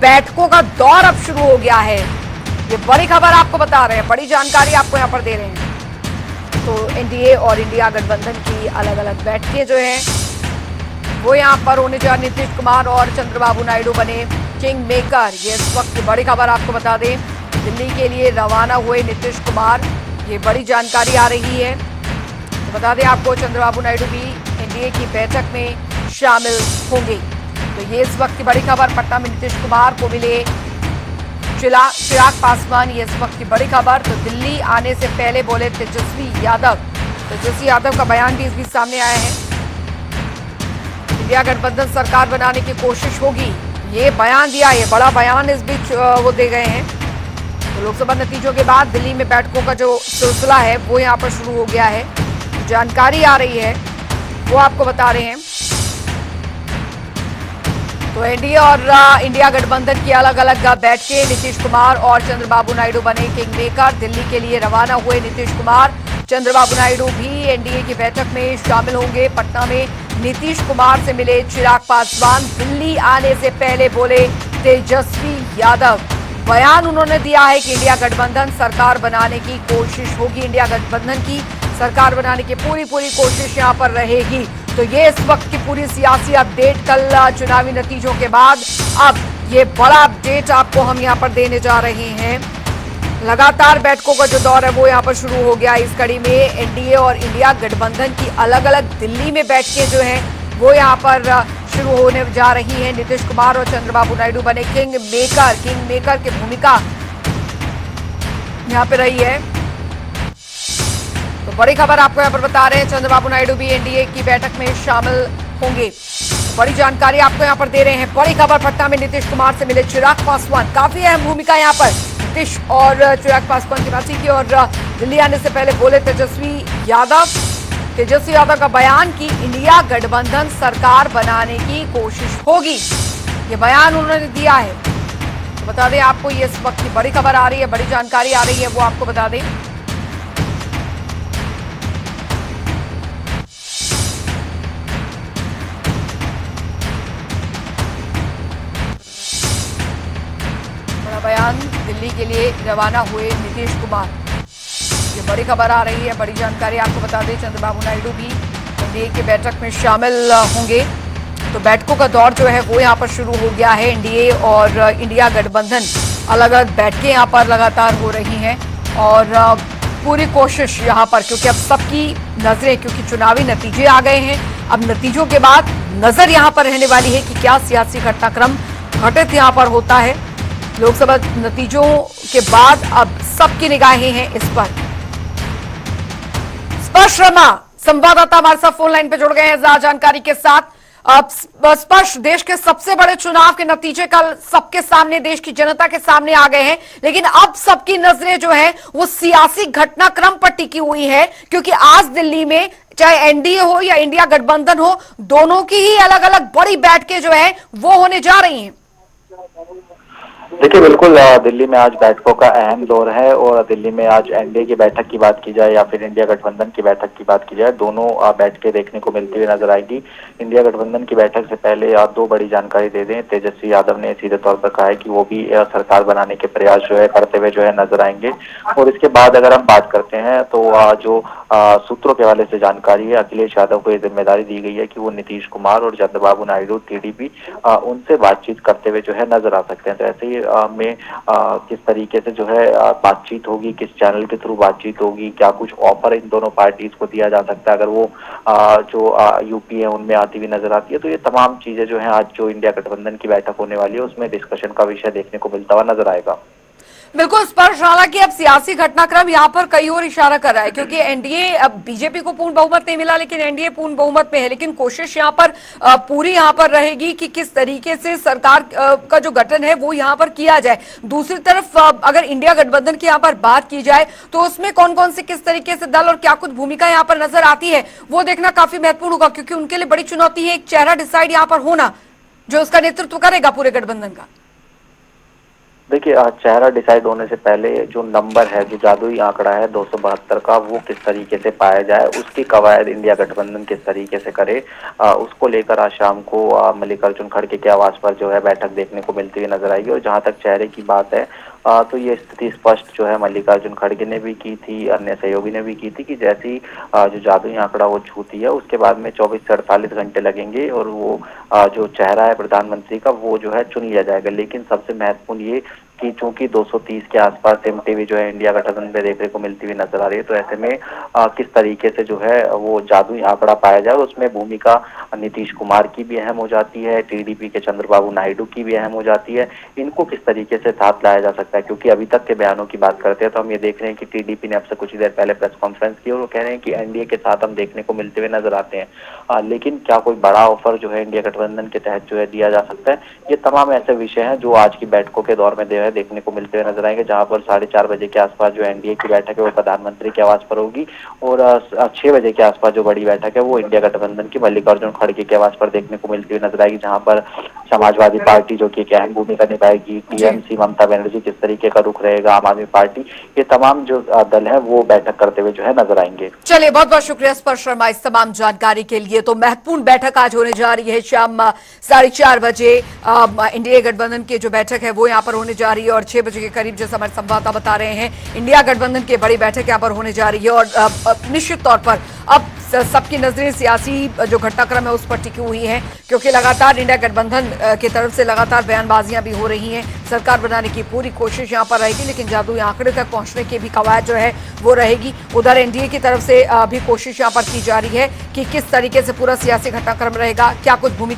बैठकों का दौर अब शुरू हो गया है। ये बड़ी खबर आपको बता रहे हैं, बड़ी जानकारी आपको यहां पर दे रहे हैं। तो एनडीए और इंडिया गठबंधन की अलग अलग बैठकें जो हैं वो यहां पर होने जा नीतीश कुमार और चंद्रबाबू नायडू बने किंग मेकर। ये इस वक्त की बड़ी खबर आपको बता दें, दिल्ली के लिए रवाना हुए नीतीश कुमार, ये बड़ी जानकारी आ रही है। तो बता दें आपको, चंद्रबाबू नायडू भी एनडीए की बैठक में शामिल होंगे। तो ये इस वक्त की बड़ी खबर, पटना में नीतीश कुमार को मिले चिराग पासवान, ये इस वक्त की बड़ी खबर। तो दिल्ली आने से पहले बोले तेजस्वी यादव का बयान भी इस बीच सामने आया है। इंडिया गठबंधन सरकार बनाने की कोशिश होगी, ये बयान दिया है, बड़ा बयान इस बीच वो दे गए हैं। तो लोकसभा नतीजों के बाद दिल्ली में बैठकों का जो सिलसिला है वो यहां पर शुरू हो गया है। जानकारी आ रही है वो आपको बता रहे हैं। तो एनडीए और इंडिया गठबंधन की अलग अलग बैठकें, नीतीश कुमार और चंद्रबाबू नायडू बने किंग मेकर। दिल्ली के लिए रवाना हुए नीतीश कुमार, चंद्रबाबू नायडू भी एनडीए की बैठक में शामिल होंगे। पटना में नीतीश कुमार से मिले चिराग पासवान, दिल्ली आने से पहले बोले तेजस्वी यादव। बयान उन्होंने दिया है कि इंडिया गठबंधन सरकार बनाने की कोशिश होगी, इंडिया गठबंधन की सरकार बनाने की पूरी कोशिश यहां पर रहेगी। तो ये इस वक्त की पूरी सियासी अपडेट, कल चुनावी नतीजों के बाद अब ये बड़ा अपडेट आपको हम यहां पर देने जा रहे हैं। लगातार बैठकों का जो दौर है वो यहां पर शुरू हो गया। इस कड़ी में एनडीए और इंडिया गठबंधन की अलग अलग दिल्ली में बैठकें जो हैं वो यहां पर शुरू होने जा रही हैं। नीतीश कुमार और चंद्रबाबू नायडू बने किंग मेकर की भूमिका यहां पर रही है। तो बड़ी खबर आपको यहां पर बता रहे हैं, चंद्रबाबू नायडू भी एनडीए की बैठक में शामिल होंगे। तो बड़ी जानकारी आपको यहां पर दे रहे हैं। बड़ी खबर, पटना में नीतीश कुमार से मिले चिराग पासवान, काफी अहम भूमिका यहां पर नीतीश और चिराग पासवान की बातचीत की। और दिल्ली आने से पहले बोले तेजस्वी यादव का बयान कि इंडिया गठबंधन सरकार बनाने की कोशिश होगी, ये बयान उन्होंने दिया है। तो बता दें आपको, ये इस वक्त की बड़ी खबर आ रही है, बड़ी जानकारी आ रही है, वो आपको बता दें। बयान, दिल्ली के लिए रवाना हुए नीतीश कुमार, ये बड़ी खबर आ रही है, बड़ी जानकारी आपको बता दें। चंद्रबाबू नायडू भी एनडीए की बैठक में शामिल होंगे। तो बैठकों का दौर जो है वो यहां पर शुरू हो गया है। एनडीए और इंडिया गठबंधन अलग अलग बैठकें यहां पर लगातार हो रही हैं और पूरी कोशिश यहां पर, क्योंकि अब सबकी नजरें, क्योंकि चुनावी नतीजे आ गए हैं, अब नतीजों के बाद नजर यहां पर रहने वाली है कि क्या सियासी घटनाक्रम घटित यहां पर होता है। लोकसभा नतीजों के बाद अब सबकी निगाहें हैं इस पर। स्पर्श शर्मा संवाददाता हमारे साथ फोन लाइन पे जुड़ गए हैं ज्यादा जानकारी के साथ। अब स्पर्श, देश के सबसे बड़े चुनाव के नतीजे कल सबके सामने, देश की जनता के सामने आ गए हैं, लेकिन अब सबकी नजरें जो है वो सियासी घटनाक्रम पर टिकी हुई है, क्योंकि आज दिल्ली में चाहे एनडीए हो या इंडिया गठबंधन हो, दोनों की ही अलग अलग बड़ी बैठकें जो है वो होने जा रही हैं। देखिए, बिल्कुल दिल्ली में आज बैठकों का अहम दौर है और दिल्ली में आज एनडीए की बैठक की बात की जाए या फिर इंडिया गठबंधन की बैठक की बात की जाए, दोनों बैठकें देखने को मिलती हुई नजर आएगी। इंडिया गठबंधन की बैठक से पहले आप दो बड़ी जानकारी दे दें। तेजस्वी यादव ने सीधे तौर पर कहा है कि वो भी सरकार बनाने के प्रयास जो है करते हुए जो है नजर आएंगे। और इसके बाद अगर हम बात करते हैं तो जो सूत्रों के हवाले से जानकारी है, अखिलेश यादव को यह जिम्मेदारी दी गई है कि वो नीतीश कुमार और चंद्रबाबू नायडू टीडीपी उनसे बातचीत करते हुए जो है नजर आ सकते हैं। तो ऐसे ही में किस तरीके से जो है बातचीत होगी, किस चैनल के थ्रू बातचीत होगी, क्या कुछ ऑफर इन दोनों पार्टीज को दिया जा सकता है अगर वो जो यूपी है उनमें आती हुई नजर आती है। तो ये तमाम चीजें जो है आज जो इंडिया गठबंधन की बैठक होने वाली है उसमें डिस्कशन का विषय देखने को मिलता हुआ नजर आएगा। बिल्कुल स्पर्श, हालांकि अब सियासी घटनाक्रम यहाँ पर कई और इशारा कर रहा है, क्योंकि एनडीए, अब बीजेपी को पूर्ण बहुमत नहीं मिला लेकिन एनडीए पूर्ण बहुमत में है, लेकिन कोशिश यहाँ पर पूरी यहाँ पर रहेगी कि किस तरीके से सरकार का जो गठन है वो यहाँ पर किया जाए। दूसरी तरफ अगर इंडिया गठबंधन की यहाँ पर बात की जाए तो उसमें कौन कौन से किस तरीके से दल और क्या कुछ भूमिका यहाँ पर नजर आती है वो देखना काफी महत्वपूर्ण होगा, क्योंकि उनके लिए बड़ी चुनौती है एक चेहरा डिसाइड यहाँ पर होना जो उसका नेतृत्व करेगा पूरे गठबंधन का। देखिए चेहरा डिसाइड होने से पहले जो नंबर है, जो जादुई आंकड़ा है 272 का, वो किस तरीके से पाया जाए, उसकी कवायद इंडिया गठबंधन किस तरीके से करे, उसको लेकर आज शाम को मल्लिकार्जुन खड़गे के आवास पर जो है बैठक देखने को मिलती हुई नजर आएगी। और जहां तक चेहरे की बात है, तो ये स्थिति स्पष्ट जो है मल्लिकार्जुन खड़गे ने भी की थी, अन्य सहयोगी ने भी की थी कि जैसी जो जादुई आंकड़ा वो छूती है, उसके बाद में 24 से 48 घंटे लगेंगे और वो जो चेहरा है प्रधानमंत्री का वो जो है चुन लिया जाएगा। लेकिन सबसे महत्वपूर्ण ये कि चूंकि 230 के आसपास टिमटिमी जो है इंडिया गठबंधन में देखने को मिलती हुई नजर आ रही है, तो ऐसे में किस तरीके से जो है वो जादुई आंकड़ा पाया जाए, उसमें भूमिका नीतीश कुमार की भी अहम हो जाती है, टीडीपी के चंद्रबाबू नायडू की भी अहम हो जाती है। इनको किस तरीके से साथ लाया जा सकता है, क्योंकि अभी तक के बयानों की बात करते हैं तो हम ये देख रहे हैं कि टीडीपी ने अब से कुछ ही देर पहले प्रेस कॉन्फ्रेंस की और वो कह रहे हैं कि एनडीए के साथ हम देखने को मिलते हुए नजर आते हैं। लेकिन क्या कोई बड़ा ऑफर जो है इंडिया गठबंधन के तहत जो है दिया जा सकता है? ये तमाम ऐसे विषय हैं जो आज की बैठकों के दौर में देखने को मिलते हुए नजर आएंगे, जहां पर 4:30 बजे के आसपास जो एनडीए की बैठक है वो प्रधानमंत्री के आवास पर होगी और 6 बजे के आसपास जो बड़ी बैठक है वो इंडिया गठबंधन की मल्लिकार्जुन खड़गे के आवास पर देखने को मिलती हुई नजर आएगी, जहां पर समाजवादी पार्टी जो कि एक अहम भूमिका निभाएगी, टीएमसी ममता बनर्जी किस तरीके का रुख रहेगा, आम आदमी पार्टी, ये तमाम जो दल है वो बैठक करते हुए जो है नजर आएंगे। चलिए, बहुत बहुत शुक्रिया स्पर्श शर्मा इस तमाम जानकारी के लिए। तो महत्वपूर्ण बैठक आज होने जा रही है शाम 4:30 बजे। इंडिया गठबंधन की जो बैठक है वो यहाँ पर होने जा रही है और 6 बजे के करीब जैसे हमारे संवाददाता बता रहे हैं, इंडिया गठबंधन की बड़ी बैठक यहाँ पर होने जा रही है। और निश्चित तौर पर अब सबकी नजरें सियासी जो घटनाक्रम है उस पर टिकी हुई है, क्योंकि लगातार इंडिया गठबंधन की तरफ से लगातार बयानबाजियां भी हो रही हैं। सरकार बनाने की पूरी कोशिश यहां पर रहेगी, लेकिन जादुई आंकड़े तक पहुंचने की भी कवायद जो है वो रहेगी। उधर एनडीए की तरफ से भी कोशिश यहां पर की जा रही है कि किस तरीके से पूरा सियासी घटनाक्रम रहेगा, क्या कुछ भूमिका